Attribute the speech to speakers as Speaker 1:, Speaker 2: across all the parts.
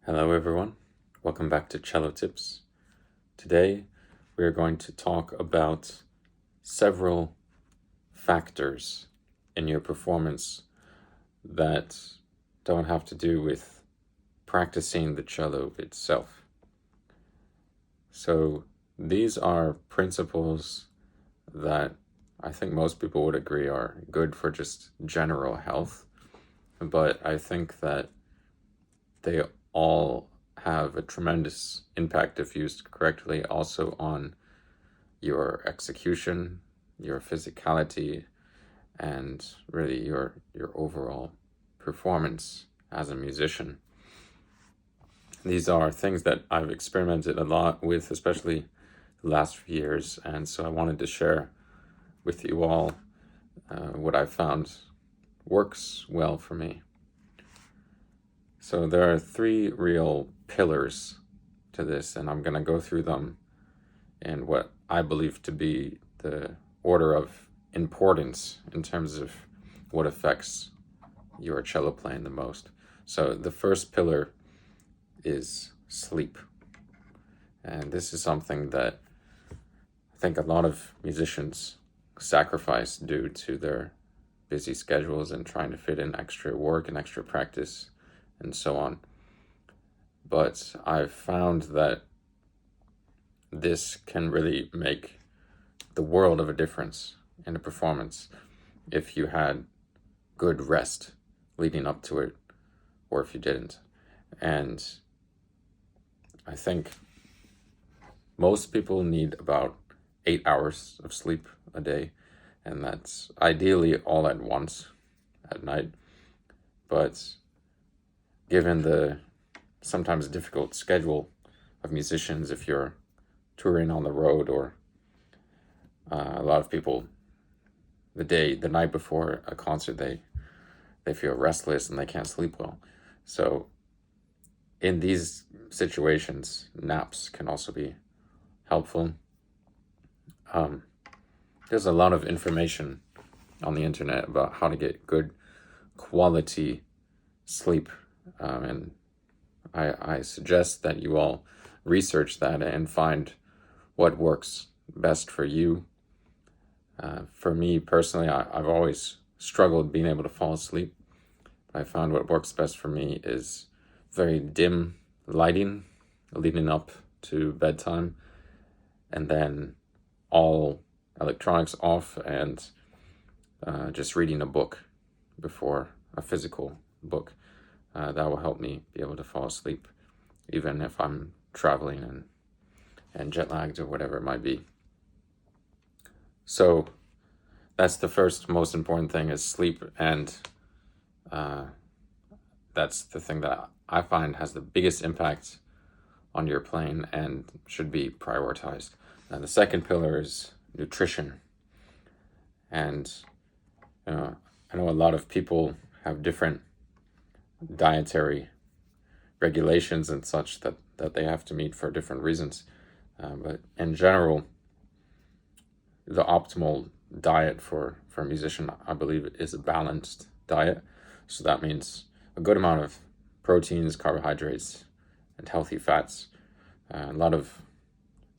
Speaker 1: Hello everyone, welcome back to Cello Tips. Today we are going to talk about several factors in your performance that don't have to do with practicing the cello itself. So these are principles that I think most people would agree are good for just general health, but I think that they all have a tremendous impact if used correctly also on your execution, your physicality, and really your overall performance as a musician. These are things that I've experimented a lot with, especially the last few years, and so I wanted to share with you all what I've found works well for me. So there are three real pillars to this, and I'm going to go through them in what I believe to be the order of importance in terms of what affects your cello playing the most. So the first pillar is sleep. And this is something that I think a lot of musicians sacrifice due to their busy schedules and trying to fit in extra work and extra practice and so on. But I've found that this can really make the world of a difference in a performance if you had good rest leading up to it, or if you didn't. And I think most people need about 8 hours of sleep a day, and that's ideally all at once at night. But given the sometimes difficult schedule of musicians, if you're touring on the road, or a lot of people, the night before a concert, they feel restless and they can't sleep well. So in these situations, naps can also be helpful. There's a lot of information on the internet about how to get good quality sleep, and I suggest that you all research that and find what works best for you. For me personally, I've always struggled being able to fall asleep. I found what works best for me is very dim lighting leading up to bedtime, and then all electronics off, and just reading a book before a physical book. That will help me be able to fall asleep, even if I'm traveling and jet lagged or whatever it might be. So that's the first most important thing, is sleep, and that's the thing that I find has the biggest impact on your playing and should be prioritized. And the second pillar is nutrition. And I know a lot of people have different dietary regulations and such that they have to meet for different reasons. But in general, the optimal diet for a musician, I believe, is a balanced diet. So that means a good amount of proteins, carbohydrates, and healthy fats. A lot of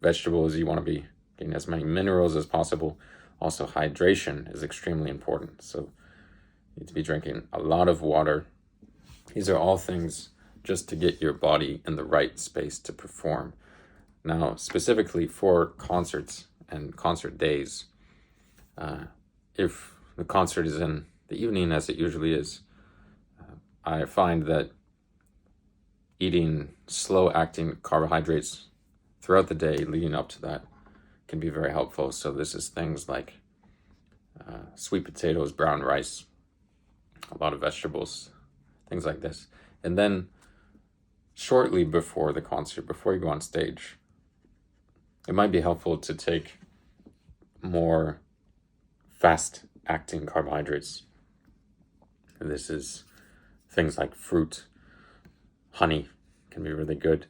Speaker 1: vegetables. You want to be getting as many minerals as possible. Also, hydration is extremely important. So you need to be drinking a lot of water. These are all things just to get your body in the right space to perform. Now, specifically for concerts and concert days, if the concert is in the evening, as it usually is, I find that eating slow-acting carbohydrates throughout the day leading up to that can be very helpful. So this is things like sweet potatoes, brown rice, a lot of vegetables, things like this. And then shortly before the concert, before you go on stage, it might be helpful to take more fast-acting carbohydrates. And this is things like fruit, honey can be really good.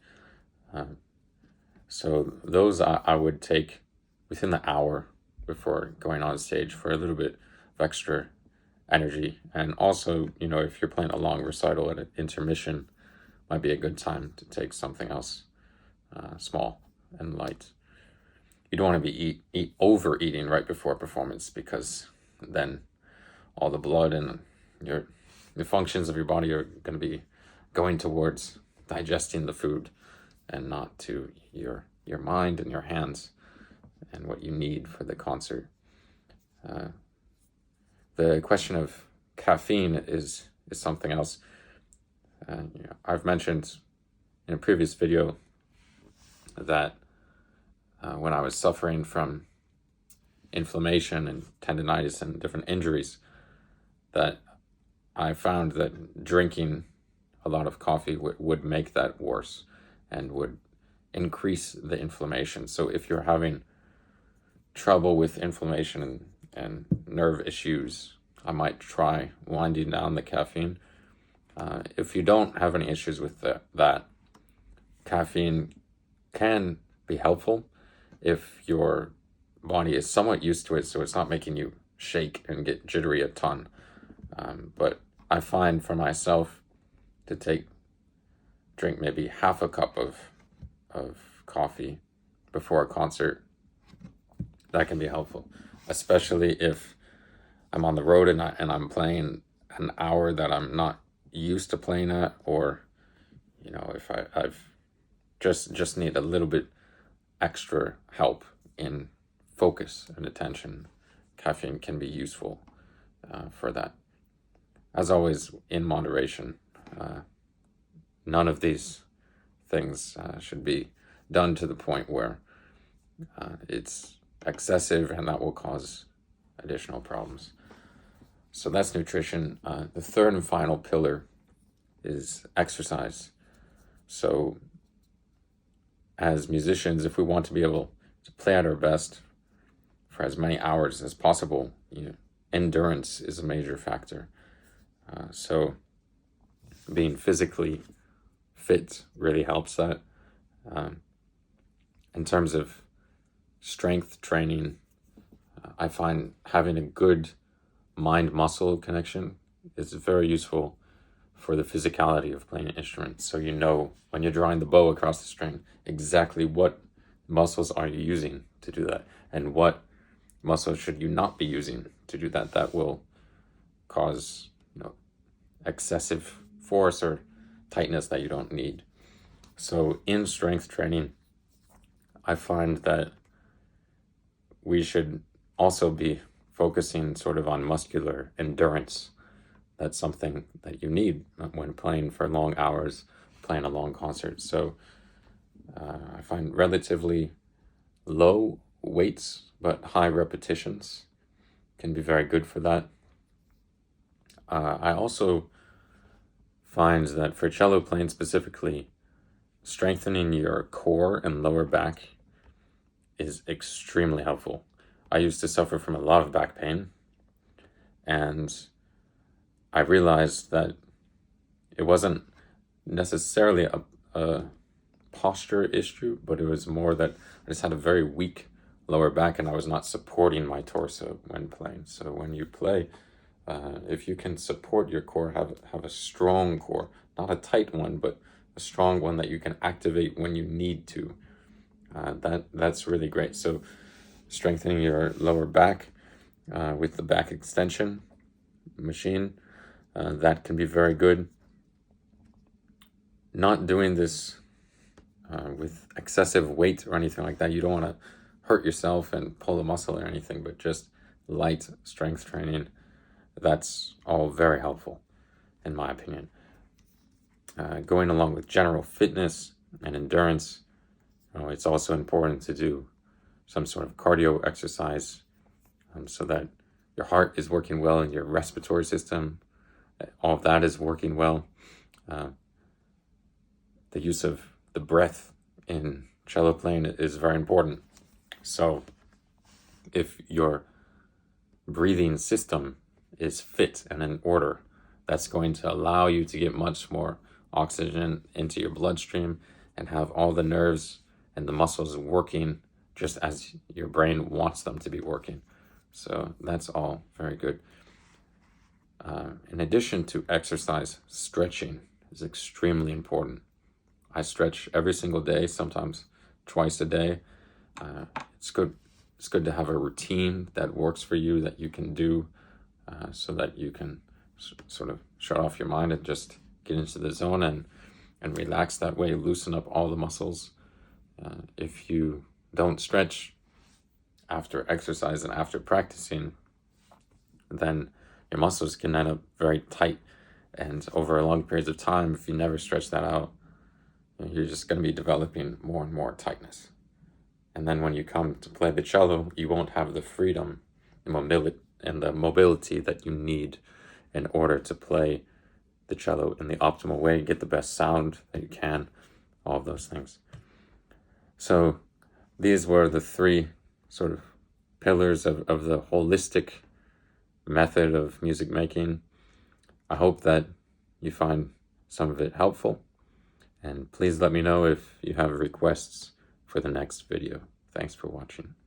Speaker 1: So those I would take within the hour before going on stage for a little bit of extra energy. And also, if you're playing a long recital at an intermission, might be a good time to take something else small and light. You don't want to be overeating right before performance, because then all the blood and the functions of your body are going to be going towards digesting the food and not to your mind and your hands and what you need for the concert. The question of caffeine is something else. I've mentioned in a previous video that when I was suffering from inflammation and tendonitis and different injuries, that I found that drinking a lot of coffee would make that worse and would increase the inflammation. So if you're having trouble with inflammation and nerve issues, I might try winding down the caffeine. If you don't have any issues with that, caffeine can be helpful if your body is somewhat used to it, so it's not making you shake and get jittery a ton. But I find for myself to drink maybe half a cup of coffee before a concert. That can be helpful, especially if I'm on the road and I'm playing an hour that I'm not used to playing at, or if I've just need a little bit extra help in focus and attention. Caffeine can be useful for that. As always, in moderation. None of these things should be done to the point where it's excessive, and that will cause additional problems. So that's nutrition. The third and final pillar is exercise. So as musicians, if we want to be able to play at our best for as many hours as possible, endurance is a major factor. So being physically fit really helps that. In terms of strength training, I find having a good mind-muscle connection is very useful for the physicality of playing an instrument. So when you're drawing the bow across the string, exactly what muscles are you using to do that, and what muscles should you not be using to do that. That will cause excessive force or tightness that you don't need. So in strength training, I find that we should also be focusing sort of on muscular endurance. That's something that you need when playing for long hours, playing a long concert. So I find relatively low weights but high repetitions can be very good for that. I also find that for cello playing specifically, strengthening your core and lower back is extremely helpful. I used to suffer from a lot of back pain, and I realized that it wasn't necessarily a posture issue, but it was more that I just had a very weak lower back and I was not supporting my torso when playing. So when you play, if you can support your core, have a strong core, not a tight one, but a strong one that you can activate when you need to, that's really great. So strengthening your lower back with the back extension machine, that can be very good. Not doing this with excessive weight or anything like that. You don't want to hurt yourself and pull a muscle or anything, but just light strength training. That's all very helpful, in my opinion. Going along with general fitness and endurance, it's also important to do some sort of cardio exercise so that your heart is working well and your respiratory system, all of that is working well. The use of the breath in cello playing is very important. So if your breathing system is fit and in order, that's going to allow you to get much more oxygen into your bloodstream and have all the nerves and the muscles working just as your brain wants them to be working. So that's all very good. In addition to exercise, stretching is extremely important. I stretch every single day, sometimes twice a day. It's good. It's good to have a routine that works for you, that you can do, so that you can sort of shut off your mind and just get into the zone and relax that way, loosen up all the muscles. If you don't stretch after exercise and after practicing, then your muscles can end up very tight. And over a long period of time, if you never stretch that out, you're just going to be developing more and more tightness. And then when you come to play the cello, you won't have the freedom and the mobility that you need in order to play the cello in the optimal way, get the best sound that you can, all of those things. So these were the three sort of pillars of the holistic method of music making. I hope that you find some of it helpful, and please let me know if you have requests for the next video. Thanks for watching.